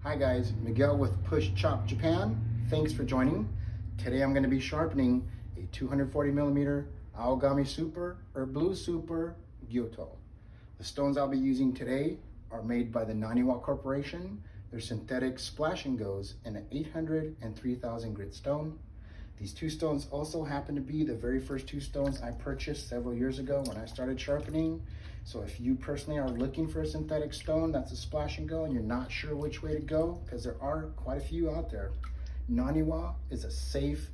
Hi guys, Miguel with Push Chop Japan. Thanks for joining. Today I'm going to be sharpening a 240 millimeter Aogami Super or Blue Super Gyuto. The stones I'll be using today are made by the Naniwa Corporation. They're synthetic splash and goes in an 800 and 3000 grit stone. These two stones also happen to be the very first two stones I purchased several years ago when I started sharpening. So if you personally are looking for a synthetic stone that's a splash and go and you're not sure which way to go, because there are quite a few out there, Naniwa is a safe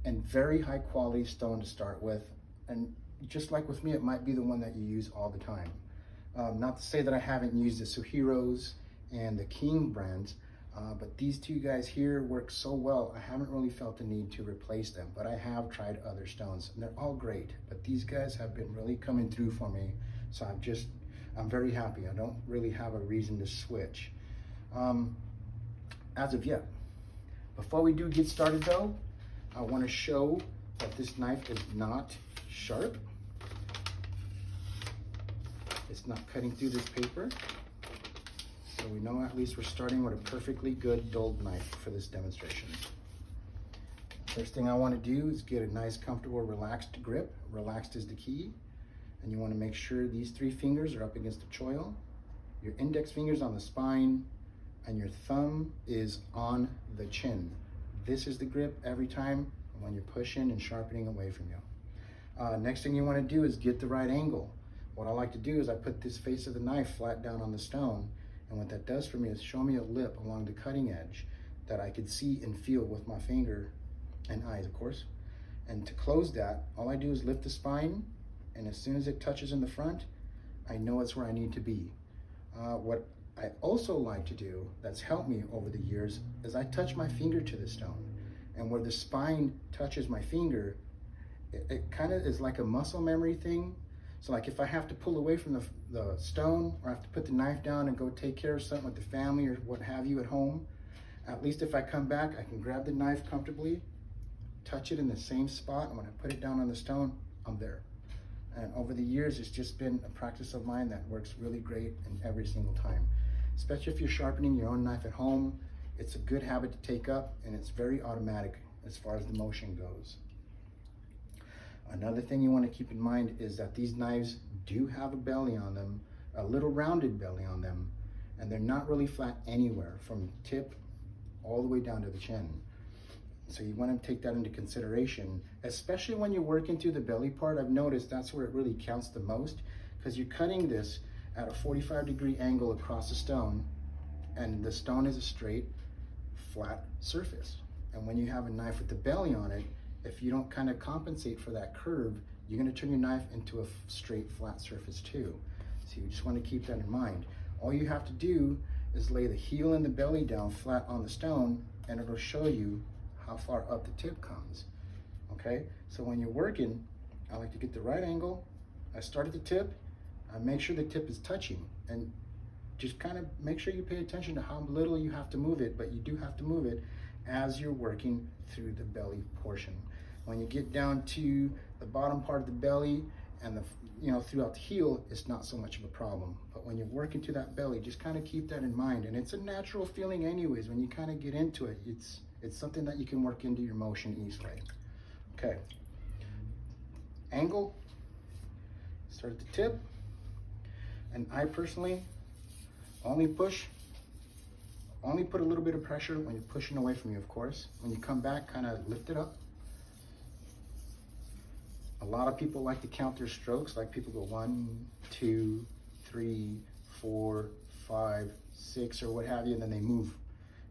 and very high quality stone to start with. And just like with me, it might be the one that you use all the time. Not to say that I haven't used the Suhiros and the King brands, but these two guys here work so well, I haven't really felt the need to replace them, but I have tried other stones and they're all great, but these guys have been really coming through for me. So I'm very happy. I don't really have a reason to switch as of yet. Before we do get started though, I want to show that this knife is not sharp. It's not cutting through this paper. So we know at least we're starting with a perfectly good dulled knife for this demonstration. First thing I want to do is get a nice, comfortable, relaxed grip. Relaxed is the key. And you want to make sure these three fingers are up against the choil, your index fingers on the spine, and your thumb is on the chin. This is the grip every time when you're pushing and sharpening away from you. Next thing you want to do is get the right angle. What I like to do is I put this face of the knife flat down on the stone, and what that does for me is show me a lip along the cutting edge that I could see and feel with my finger and eyes, of course. And to close that, all I do is lift the spine, and as soon as it touches in the front, I know it's where I need to be. What I also like to do that's helped me over the years is I touch my finger to the stone, and where the spine touches my finger, it kind of is like a muscle memory thing. So like if I have to pull away from the stone, or I have to put the knife down and go take care of something with the family or what have you at home, at least if I come back, I can grab the knife comfortably, touch it in the same spot, and when I put it down on the stone, I'm there. And over the years, it's just been a practice of mine that works really great in every single time. Especially if you're sharpening your own knife at home, it's a good habit to take up, and it's very automatic as far as the motion goes. Another thing you want to keep in mind is that these knives do have a belly on them, a little rounded belly on them, and they're not really flat anywhere from tip all the way down to the chin. So you want to take that into consideration, especially when you're working through the belly part. I've noticed that's where it really counts the most, because you're cutting this at a 45-degree angle across the stone, and the stone is a straight, flat surface. And when you have a knife with the belly on it, if you don't kind of compensate for that curve, you're going to turn your knife into a straight, flat surface too. So you just want to keep that in mind. All you have to do is lay the heel and the belly down flat on the stone, and it'll show you how far up the tip comes. Okay, so when you're working, I like to get the right angle. I start at the tip. I make sure the tip is touching, and just kind of make sure you pay attention to how little you have to move it, but you do have to move it as you're working through the belly portion. When you get down to the bottom part of the belly and throughout the heel, it's not so much of a problem. But when you're working to that belly, just kind of keep that in mind. And it's a natural feeling anyways. When you kind of get into it, it's something that you can work into your motion easily. Okay. Angle, start at the tip. And I personally only put a little bit of pressure when you're pushing away from you, of course. When you come back, kind of lift it up. A lot of people like to count their strokes, like people go 1, 2, 3, 4, 5, 6, or what have you, and then they move.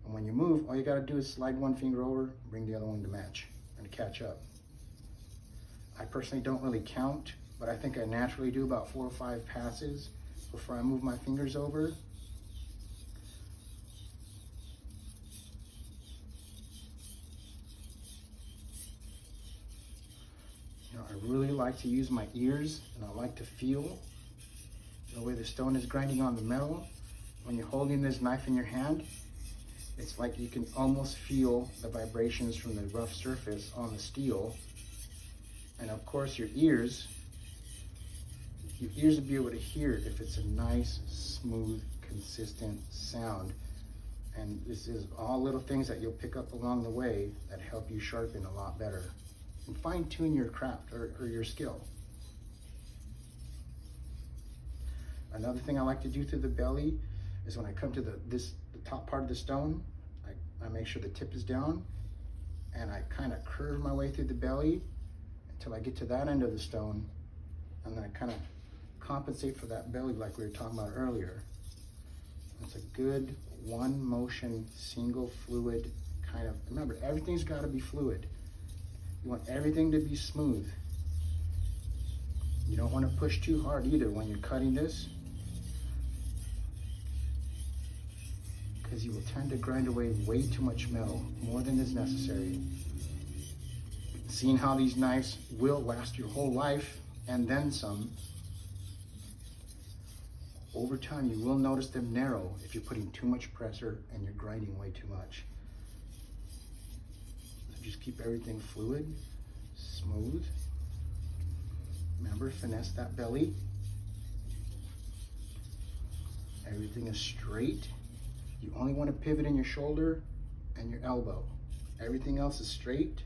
And when you move, all you gotta do is slide one finger over, bring the other one to match and catch up. I personally don't really count, but I think I naturally do about 4 or 5 passes before I move my fingers over. I really like to use my ears, and I like to feel the way the stone is grinding on the metal. When you're holding this knife in your hand, it's like you can almost feel the vibrations from the rough surface on the steel. And of course your ears will be able to hear it if it's a nice, smooth, consistent sound. And this is all little things that you'll pick up along the way that help you sharpen a lot better and fine tune your craft or your skill. Another thing I like to do through the belly is when I come to the top part of the stone, I make sure the tip is down and I kind of curve my way through the belly until I get to that end of the stone, and then I kind of compensate for that belly like we were talking about earlier. It's a good one motion, single fluid kind of, remember, everything's got to be fluid. You want everything to be smooth. You don't want to push too hard either when you're cutting this, because you will tend to grind away way too much metal, more than is necessary. Seeing how these knives will last your whole life and then some, over time you will notice them narrow if you're putting too much pressure and you're grinding way too much. So just keep everything fluid, smooth. Remember, finesse that belly. Everything is straight. You only want to pivot in your shoulder and your elbow. Everything else is straight.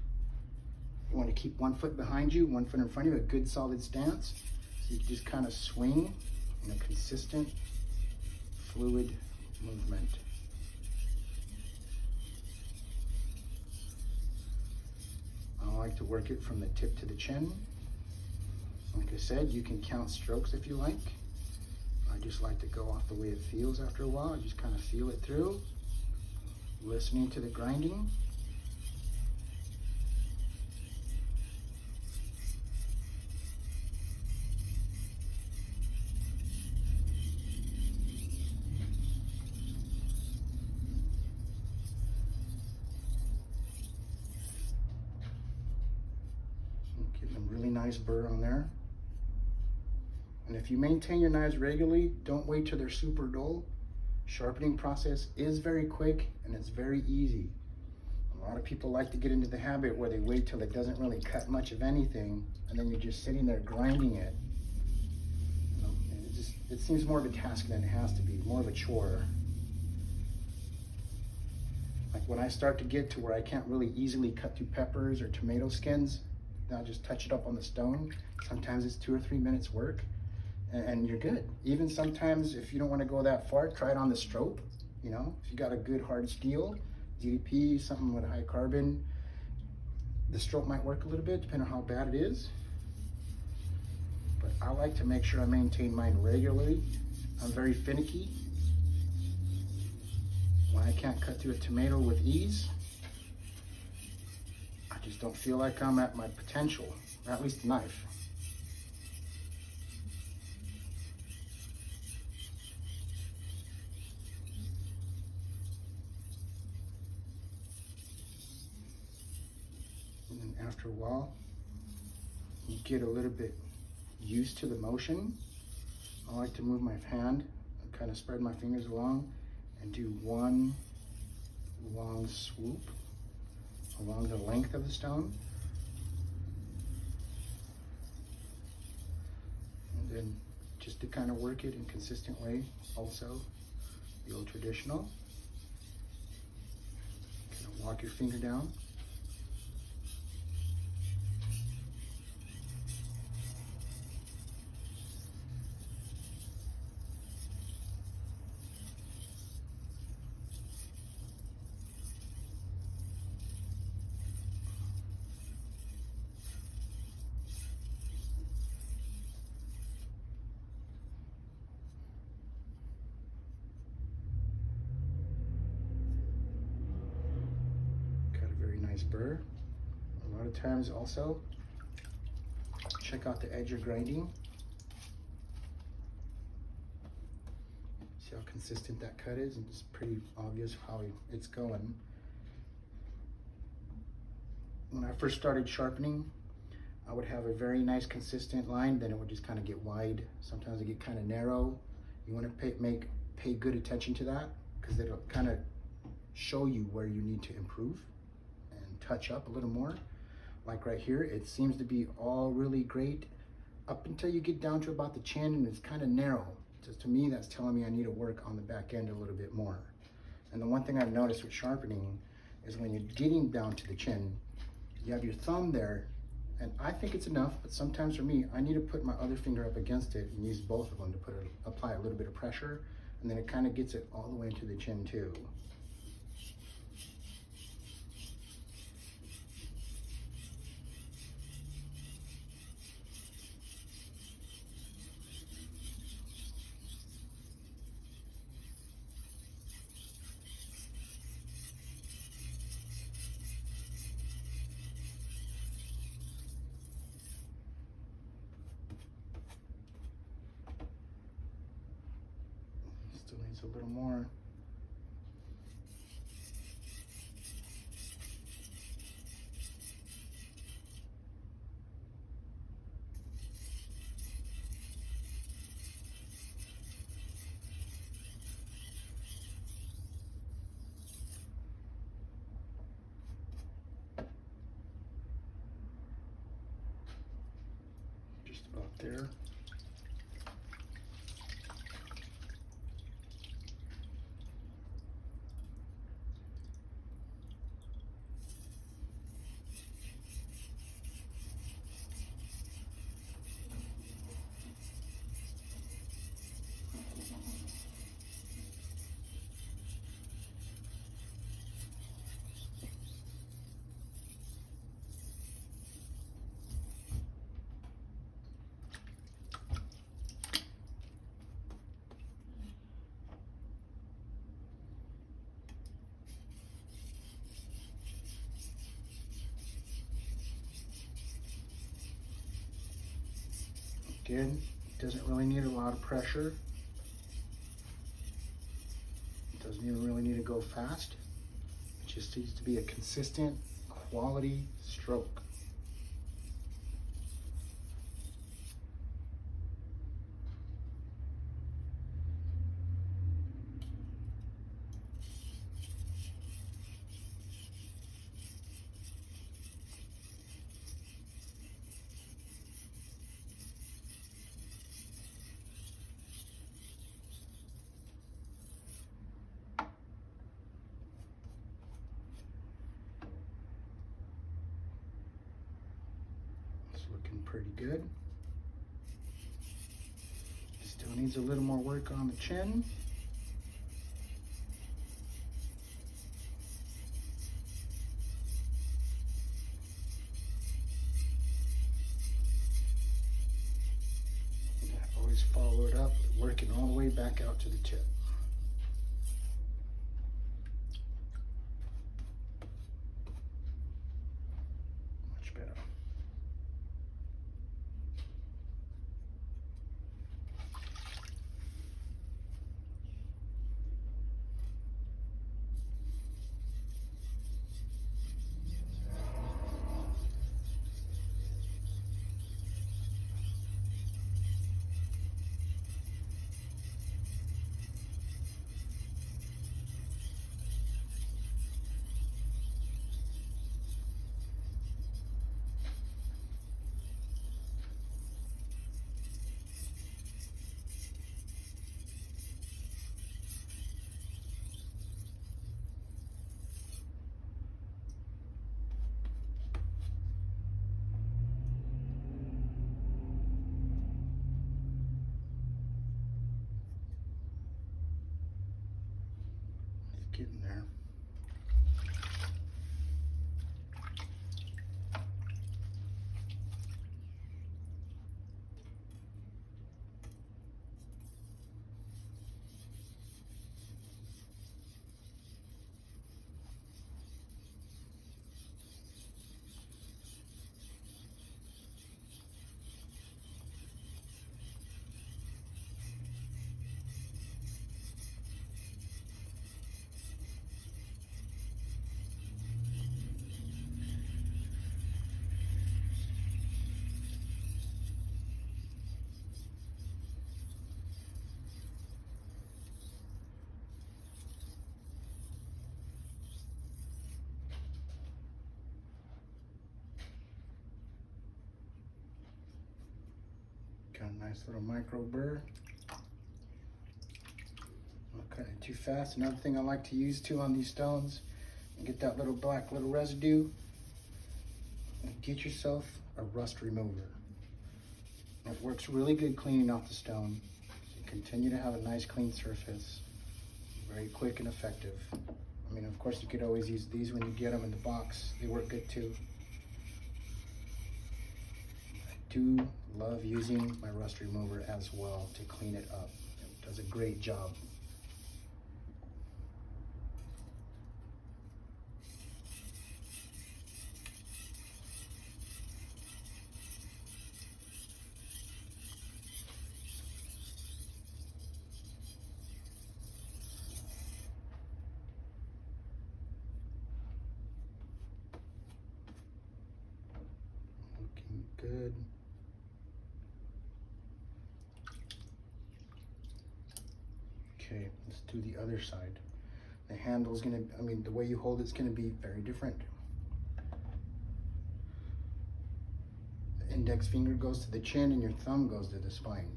You want to keep one foot behind you, one foot in front of you, a good solid stance. So you can just kind of swing in a consistent, fluid movement. I like to work it from the tip to the chin. Like I said, you can count strokes if you like. I just like to go off the way it feels after a while. I just kind of feel it through, listening to the grinding. Getting a really nice burr on there. And if you maintain your knives regularly, don't wait till they're super dull. Sharpening process is very quick and it's very easy. A lot of people like to get into the habit where they wait till it doesn't really cut much of anything, and then you're just sitting there grinding it. You know, it seems more of a task than it has to be, more of a chore. Like when I start to get to where I can't really easily cut through peppers or tomato skins, I'll just touch it up on the stone. Sometimes it's 2 or 3 minutes work, and you're good. Even sometimes if you don't want to go that far, try it on the stroke. You know, if you got a good hard steel, DDP, something with high carbon, the stroke might work a little bit depending on how bad it is. But I like to make sure I maintain mine regularly. I'm very finicky. When I can't cut through a tomato with ease, I just don't feel like I'm at my potential, or at least the knife. And then after a while, you get a little bit used to the motion. I like to move my hand and kind of spread my fingers along and do one long swoop along the length of the stone. And then just to kind of work it in a consistent way, also the old traditional. Kind of walk your finger down. Nice burr. A lot of times also, check out the edge you're grinding. See how consistent that cut is, and it's pretty obvious how it's going. When I first started sharpening, I would have a very nice consistent line, then it would just kind of get wide. Sometimes it get kind of narrow. You want to pay good attention to that, because it'll kind of show you where you need to improve and touch up a little more. Like right here, it seems to be all really great up until you get down to about the chin, and it's kind of narrow. So to me, that's telling me I need to work on the back end a little bit more. And the one thing I've noticed with sharpening is when you're getting down to the chin, you have your thumb there, and I think it's enough, but sometimes for me, I need to put my other finger up against it and use both of them to apply a little bit of pressure, and then it kind of gets it all the way into the chin too. Still needs a little more. Just about there. Again, it doesn't really need a lot of pressure. It doesn't even really need to go fast. It just needs to be a consistent, quality stroke. Looking pretty good. Still needs a little more work on the chin. Always follow it up, working all the way back out to the tip. Much better. Getting there. Got a nice little micro burr. Okay, too fast. Another thing I like to use too on these stones, and get that little black little residue, and get yourself a rust remover. It works really good cleaning off the stone. So you continue to have a nice clean surface. Very quick and effective. I mean, of course, you could always use these when you get them in the box. They work good too. I do love using my rust remover as well to clean it up. It does a great job. Looking good. Okay, let's do the other side. The handle's gonna, I mean, the way you hold it's gonna be very different. The index finger goes to the chin and your thumb goes to the spine.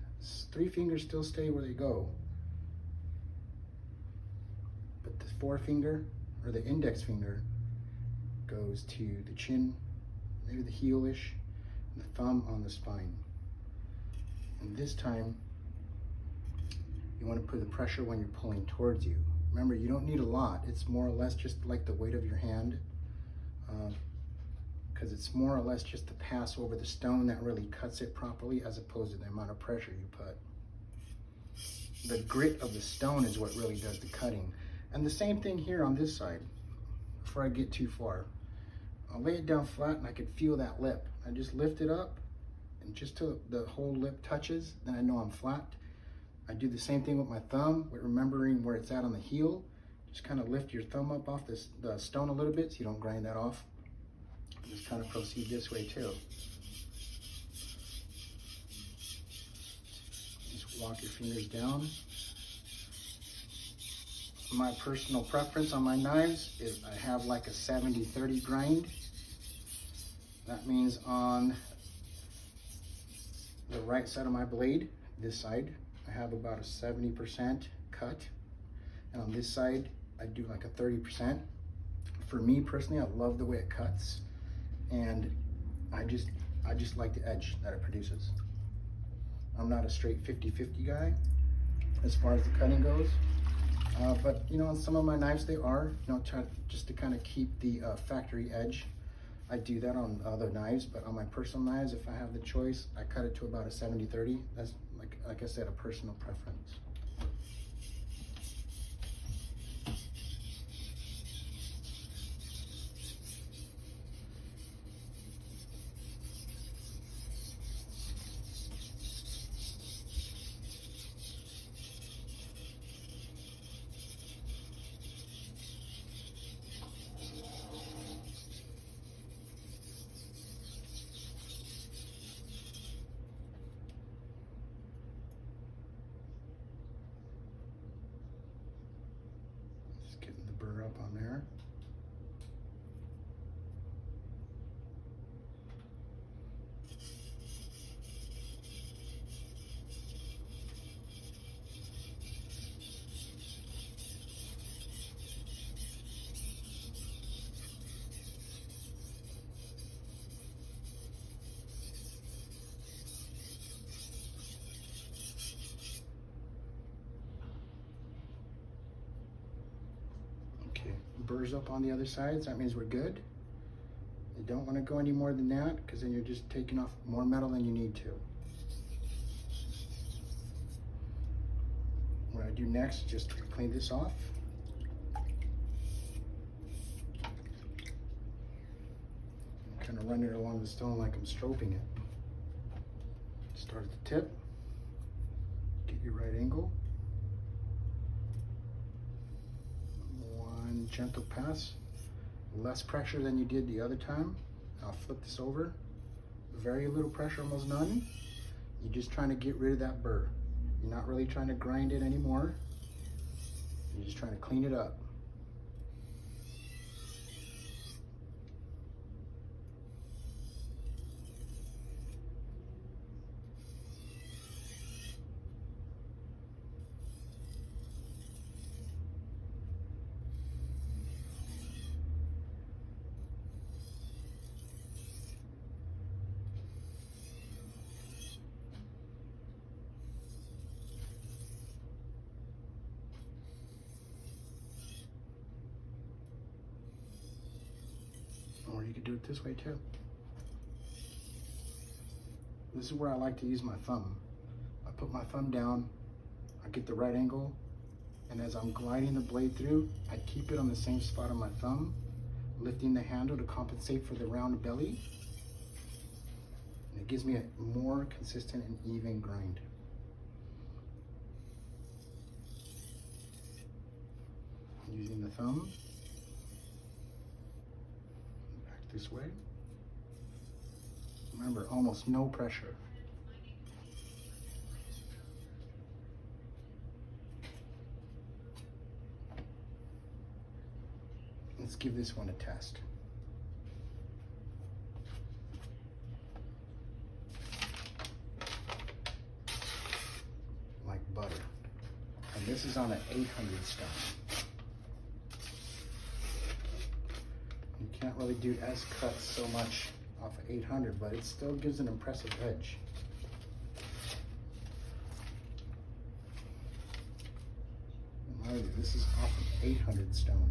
3 fingers still stay where they go. But the forefinger, or the index finger, goes to the chin, maybe the heel-ish, and the thumb on the spine. And this time, you want to put the pressure when you're pulling towards you. Remember, you don't need a lot. It's more or less just like the weight of your hand, because it's more or less just the pass over the stone that really cuts it properly, as opposed to the amount of pressure you put. The grit of the stone is what really does the cutting. And the same thing here on this side. Before I get too far, I'll lay it down flat and I can feel that lip. I just lift it up, and just till the whole lip touches, then I know I'm flat. I do the same thing with my thumb, but remembering where it's at on the heel. Just kind of lift your thumb up off the stone a little bit so you don't grind that off. Just kind of proceed this way too. Just walk your fingers down. My personal preference on my knives is I have like a 70-30 grind. That means on the right side of my blade, this side, I have about a 70% cut. And on this side, I do like a 30%. For me personally, I love the way it cuts. And I just like the edge that it produces. I'm not a straight 50-50 guy as far as the cutting goes. But you know, on some of my knives they are, you know, just to kind of keep the factory edge. I do that on other knives, but on my personal knives, if I have the choice, I cut it to about a 70-30. That's like I said, a personal preference. Getting the burr up on there. Burrs up on the other side, so that means we're good. You don't want to go any more than that, because then you're just taking off more metal than you need to. What I do next, just clean this off. Kind of run it along the stone like I'm stroking it. Start at the tip, get your right angle. Gentle pass, less pressure than you did the other time. I'll flip this over. Very little pressure, almost none. You're just trying to get rid of that burr. You're not really trying to grind it anymore. You're just trying to clean it up. you could do it this way too. This is where I like to use my thumb. I put my thumb down, I get the right angle, and as I'm gliding the blade through, I keep it on the same spot on my thumb, lifting the handle to compensate for the round belly. And it gives me a more consistent and even grind. Using the thumb, back this way. Remember, almost no pressure. Let's give this one a test. Like butter. And this is on an 800 stone. You can't really do S cuts so much off of 800, but it still gives an impressive edge. This is off of 800 stone.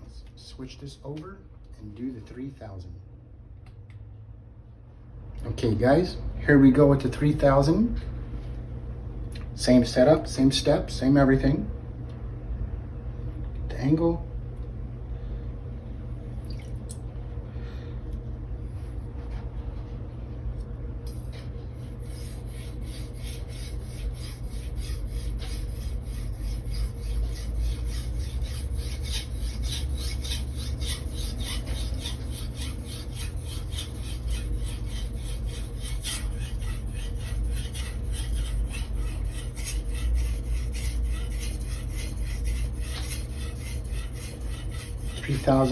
Let's switch this over and do the 3000. Okay guys, here we go with the 3000. Same setup, same steps, same everything. The angle.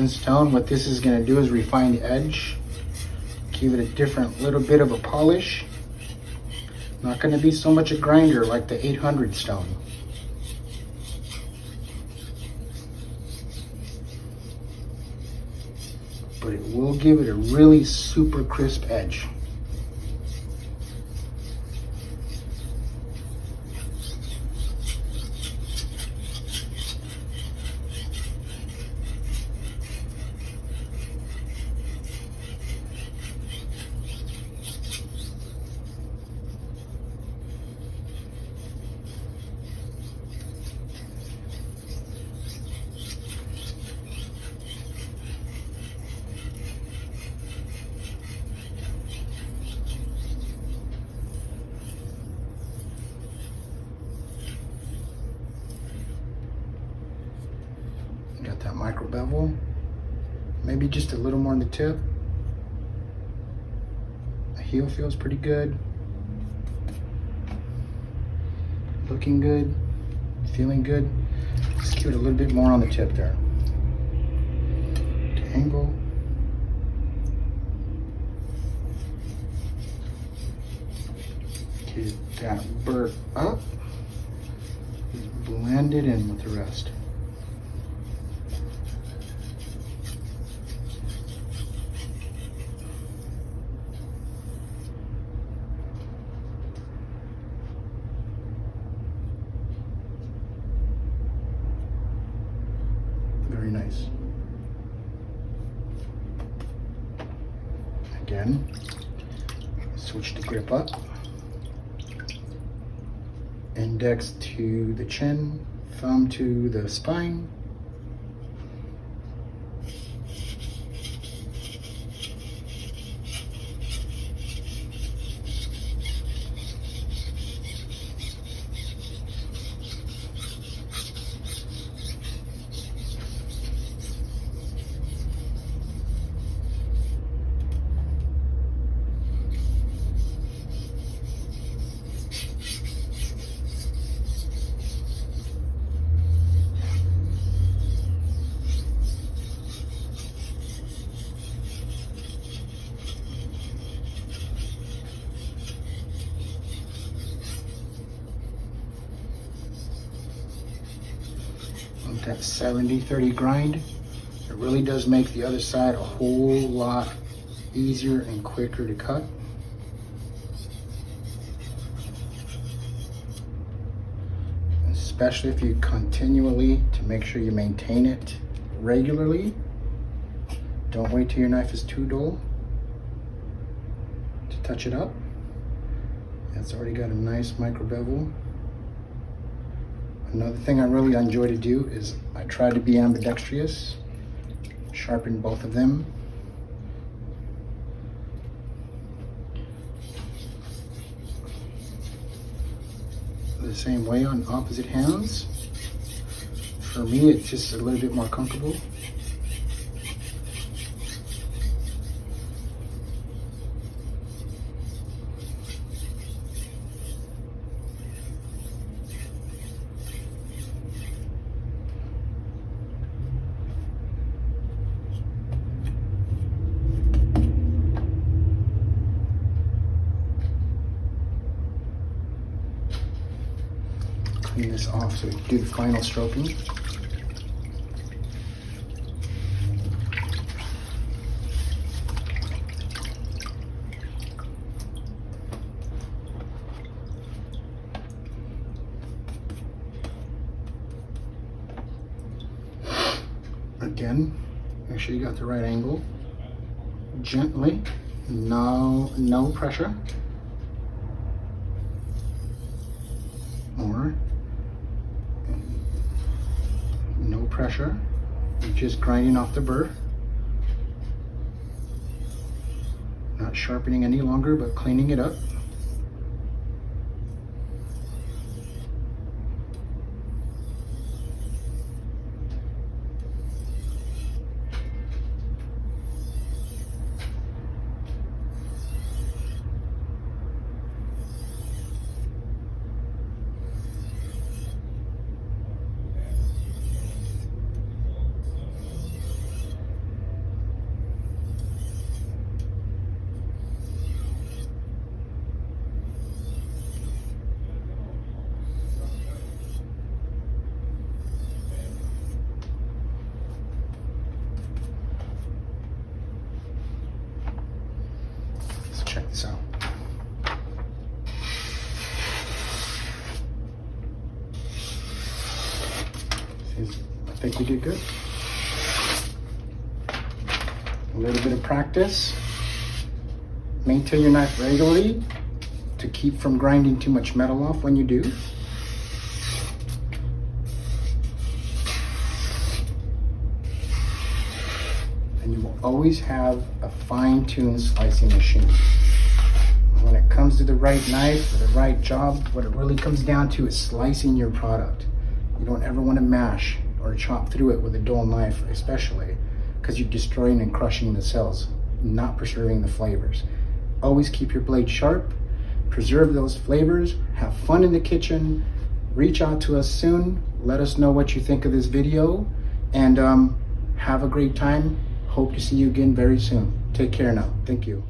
Stone. What this is going to do is refine the edge, give it a different little bit of a polish. Not going to be so much a grinder like the 800 stone. But it will give it a really super crisp edge. Got that micro bevel, maybe just a little more on the tip. The heel feels pretty good, looking good, feeling good. Just give it a little bit more on the tip there. To angle. Get that burr up, blend it in with the rest. Very nice. Again, switch the grip up. Index to the chin, thumb to the spine. That 70-30 grind, it really does make the other side a whole lot easier and quicker to cut. especially if you continually to make sure you maintain it regularly. Don't wait till your knife is too dull to touch it up. It's already got a nice micro bevel. Another thing I really enjoy to do is I try to be ambidextrous, sharpen both of them. The same way on opposite hands. For me, it's just a little bit more comfortable. Clean this off so we can do the final stroking. Again, make sure you got the right angle. Gently, no pressure. Or no pressure. You're just grinding off the burr. Not sharpening any longer, but cleaning it up. Check this out. I think we did good. A little bit of practice. Maintain your knife regularly to keep from grinding too much metal off when you do. And you will always have a fine-tuned slicing machine. When it comes to the right knife for the right job, what it really comes down to is slicing your product. You don't ever want to mash or chop through it with a dull knife, especially because you're destroying and crushing the cells, not preserving the flavors. Always keep your blade sharp, preserve those flavors, have fun in the kitchen, reach out to us soon, let us know what you think of this video, and have a great time. Hope to see you again very soon. Take care now. Thank you.